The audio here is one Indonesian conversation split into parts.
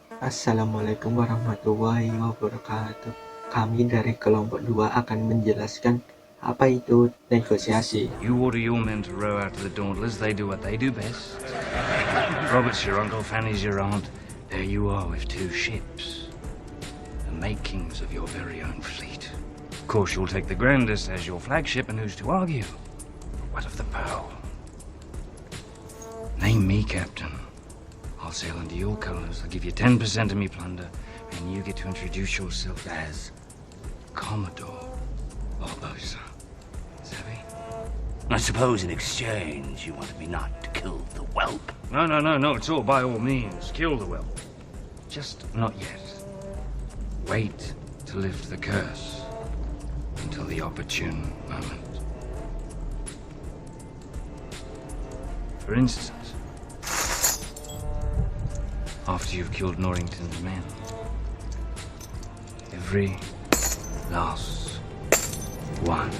Assalamualaikum warahmatullahi wabarakatuh. Kami dari kelompok 2 akan menjelaskan apa itu negosiasi. You order your men to row out to the Dauntless, they do what they do best. Robert's your uncle, Fanny's your aunt. There you are with two ships. The makings of your very own fleet. Of course, you'll take the Grandis as your flagship, and who's to argue? But what of the Pearl? Name me captain. I'll sail under your colors. I'll give you 10% of me plunder, and you get to introduce yourself as Commodore Barbosa. Savvy? I suppose in exchange you wanted me not to kill the whelp. No, it's all by all means. Kill the whelp. Just not yet. Wait to lift the curse until the opportune moment. For instance, after you've killed Norrington's men, every last one.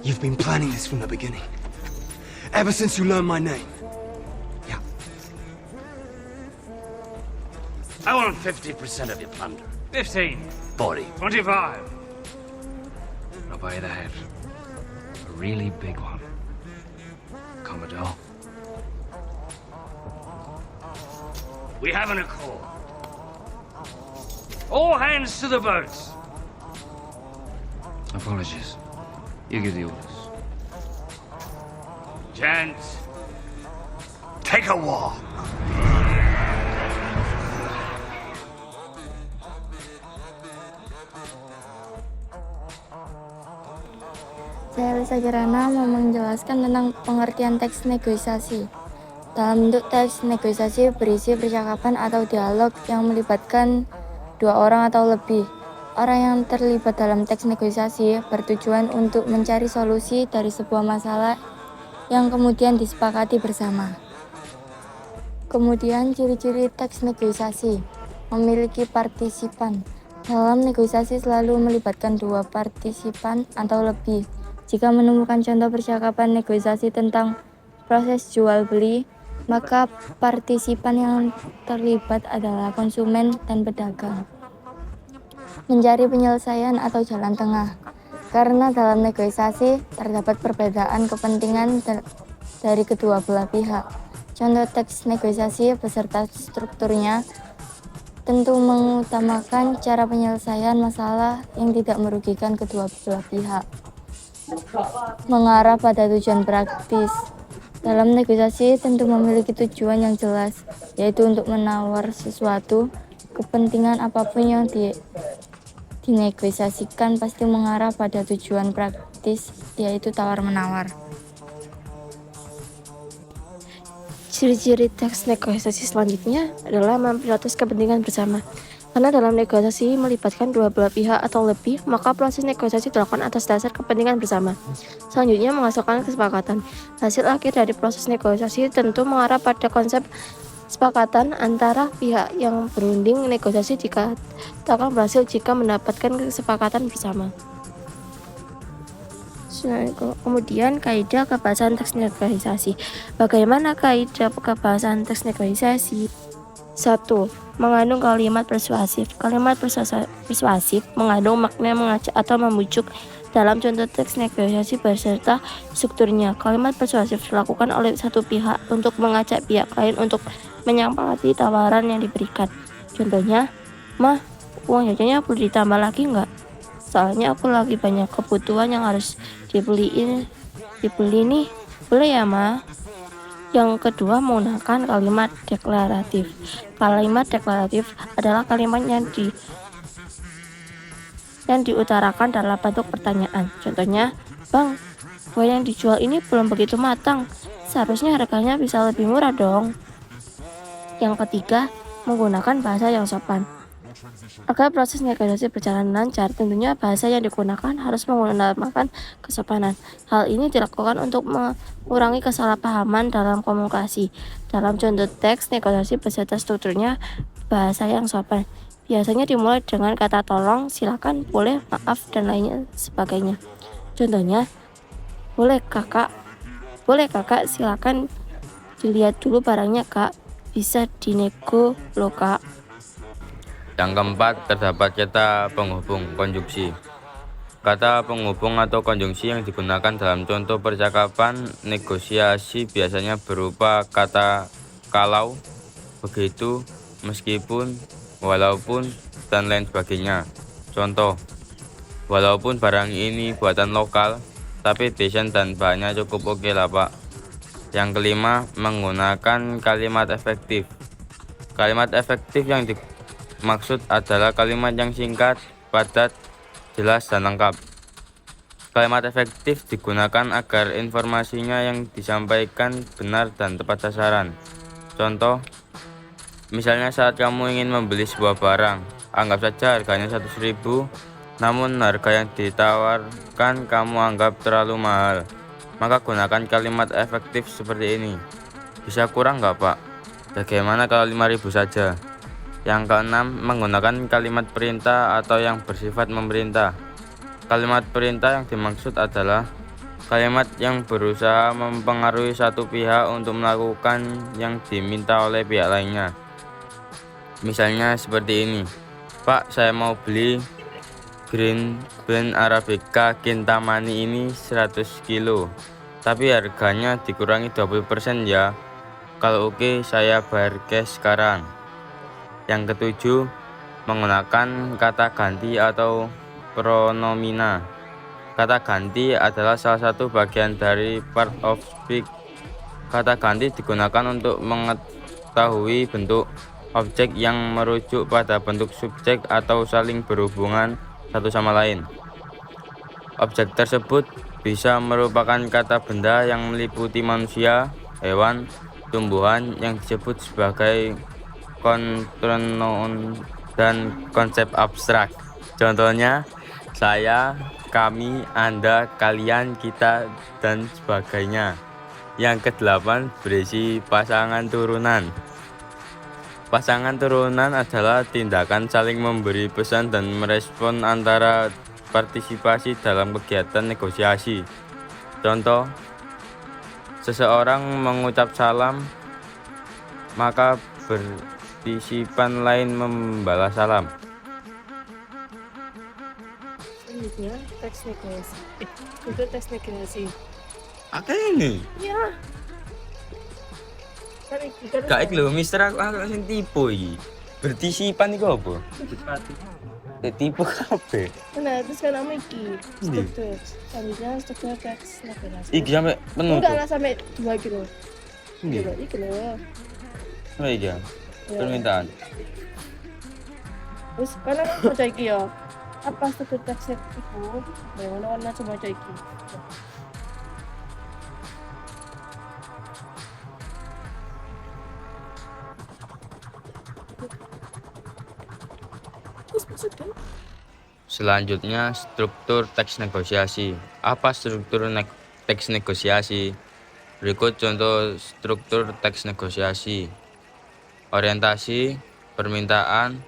You've been planning this from the beginning. Ever since you learned my name. Yeah. I want 50% of your plunder. 15, 40. 25. I'll buy you the head. A really big one. Commodore. We have an accord. All hands to the boats. Apologies. You give the orders. Gents, Take a walk. Saya Lisa Kirana mau menjelaskan tentang pengertian teks negosiasi. Dalam bentuk teks negosiasi berisi percakapan atau dialog yang melibatkan dua orang atau lebih. Orang yang terlibat dalam teks negosiasi bertujuan untuk mencari solusi dari sebuah masalah yang kemudian disepakati bersama. Kemudian ciri-ciri teks negosiasi memiliki partisipan. Dalam negosiasi selalu melibatkan dua partisipan atau lebih. Jika menemukan contoh percakapan negosiasi tentang proses jual beli, maka partisipan yang terlibat adalah konsumen dan pedagang. Mencari penyelesaian atau jalan tengah. Karena dalam negosiasi terdapat perbedaan kepentingan dari kedua belah pihak. Contoh teks negosiasi beserta strukturnya tentu mengutamakan cara penyelesaian masalah yang tidak merugikan kedua belah pihak. Mengarah pada tujuan praktis. Dalam negosiasi tentu memiliki tujuan yang jelas, yaitu untuk menawar sesuatu. Kepentingan apapun yang dinegosiasikan pasti mengarah pada tujuan praktis, yaitu tawar-menawar. Ciri-ciri teks negosiasi selanjutnya adalah memprioritas kepentingan bersama. Karena dalam negosiasi melibatkan dua belah pihak atau lebih, maka proses negosiasi dilakukan atas dasar kepentingan bersama. Selanjutnya menghasilkan kesepakatan. Hasil akhir dari proses negosiasi tentu mengarah pada konsep kesepakatan antara pihak yang berunding. Negosiasi dikatakan berhasil jika mendapatkan kesepakatan bersama. Kemudian kaidah kebahasan teks negosiasi. Bagaimana kaidah kebahasan teks negosiasi? 1. Mengandung kalimat persuasif. Kalimat persuasif mengandung makna mengajak atau membujuk. Dalam contoh teks negosiasi beserta strukturnya, kalimat persuasif dilakukan oleh satu pihak untuk mengajak pihak lain untuk menyepakati tawaran yang diberikan. Contohnya, "Mah, uang jajannya perlu ditambah lagi nggak? Soalnya aku lagi banyak kebutuhan yang harus dibeli nih. Boleh ya, Ma?" Yang kedua, menggunakan kalimat deklaratif. Kalimat deklaratif adalah kalimat yang diutarakan dalam bentuk pertanyaan. Contohnya, "Bang, kue yang dijual ini belum begitu matang. Seharusnya harganya bisa lebih murah dong." Yang ketiga, menggunakan bahasa yang sopan. Agar proses negosiasi berjalan lancar, tentunya bahasa yang digunakan harus menggunakan kesopanan. Hal ini dilakukan untuk mengurangi kesalahpahaman dalam komunikasi. Dalam contoh teks negosiasi beserta strukturnya, bahasa yang sopan biasanya dimulai dengan kata tolong, silakan, boleh, maaf, dan lainnya sebagainya. Contohnya, boleh kakak, silakan dilihat dulu barangnya kak, bisa dinego loh kak. Yang keempat, terdapat kata penghubung konjungsi. Kata penghubung atau konjungsi yang digunakan dalam contoh percakapan negosiasi biasanya berupa kata kalau, begitu, meskipun, walaupun, dan lain sebagainya. Contoh, walaupun barang ini buatan lokal, tapi desain dan bahannya cukup oke lah pak. Yang kelima, menggunakan kalimat efektif. Kalimat efektif yang dimaksud adalah kalimat yang singkat, padat, jelas, dan lengkap. Kalimat efektif digunakan agar informasinya yang disampaikan benar dan tepat sasaran. Contoh, misalnya saat kamu ingin membeli sebuah barang, anggap saja harganya 100.000, namun harga yang ditawarkan kamu anggap terlalu mahal. Maka gunakan kalimat efektif seperti ini. Bisa kurang nggak pak? Bagaimana kalau 5.000 saja? Yang keenam, menggunakan kalimat perintah atau yang bersifat memerintah. Kalimat perintah yang dimaksud adalah kalimat yang berusaha mempengaruhi satu pihak untuk melakukan yang diminta oleh pihak lainnya. Misalnya seperti ini, Pak, saya mau beli Green Bean Arabica Kintamani ini 100 kilo, tapi harganya dikurangi 20% ya. Kalau oke, saya bayar cash sekarang. Yang ketujuh, menggunakan kata ganti atau pronomina. Kata ganti adalah salah satu bagian dari part of speech. Kata ganti digunakan untuk mengetahui bentuk objek yang merujuk pada bentuk subjek atau saling berhubungan satu sama lain. Objek tersebut bisa merupakan kata benda yang meliputi manusia, hewan, tumbuhan yang disebut sebagai kontranoun dan konsep abstrak. Contohnya, saya, kami, Anda, kalian, kita, dan sebagainya. Yang kedelapan berisi pasangan turunan. Pasangan turunan adalah tindakan saling memberi pesan dan merespon antara partisipasi dalam kegiatan negosiasi. Contoh, seseorang mengucap salam, maka partisipan lain membalas salam. Selanjutnya, teks negosiasi. Itu teks negosiasi. Oke ini. Iya. Gak iki lho, mister aku sing tipu iki. Partisipan iku apa? Tipu kabeh. Nah, terus kan nama iki struktur. Selanjutnya struktur teks negosiasi. Iki sampe penuh. Enggak lah sampai 2 gitu. Nggih. Coba iki lho. Oh iya. Ya. Permintaan. Terus karena mau cari iki ya. Apa struktur teks itu? Mana coba cari iki. Selanjutnya, struktur teks negosiasi. Apa struktur teks negosiasi? Berikut contoh struktur teks negosiasi. Orientasi, permintaan,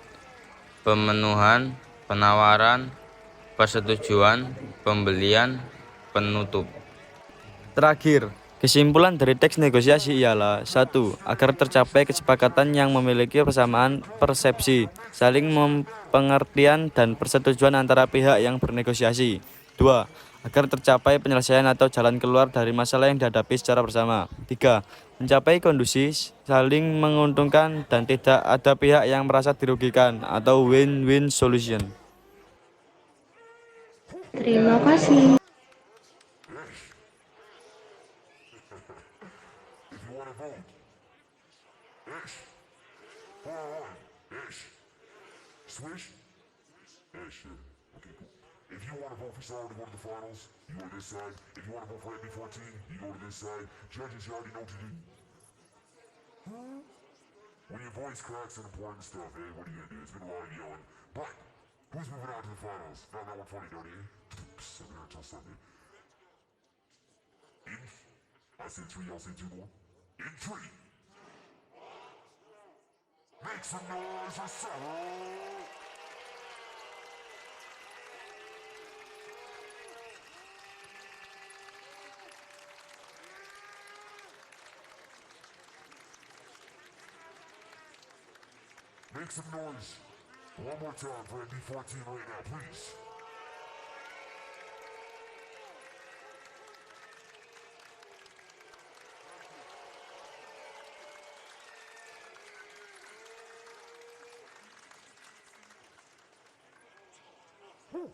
pemenuhan, penawaran, persetujuan, pembelian, penutup. Terakhir, kesimpulan dari teks negosiasi ialah 1. Agar tercapai kesepakatan yang memiliki persamaan persepsi, saling pengertian dan persetujuan antara pihak yang bernegosiasi. 2. Agar tercapai penyelesaian atau jalan keluar dari masalah yang dihadapi secara bersama. 3. Mencapai kondisi saling menguntungkan dan tidak ada pihak yang merasa dirugikan atau win-win solution. Terima kasih. Swish? Yeah, sure. Okay, cool. If you want to vote for Sarah to go to the finals, you go to this side. If you want to vote for AB14, you go to this side. Judges, you already know what to do. When your voice cracks and important stuff, hey, what are you gonna do? It's been a lot of yelling. But, who's moving on to the finals? Found that one funny, don't you? Sit there until Sunday. I said 3, y'all say 2 more. In 3. Make some noise for Sarah! Make some noise. One more time for MD14 right now, please. Whew.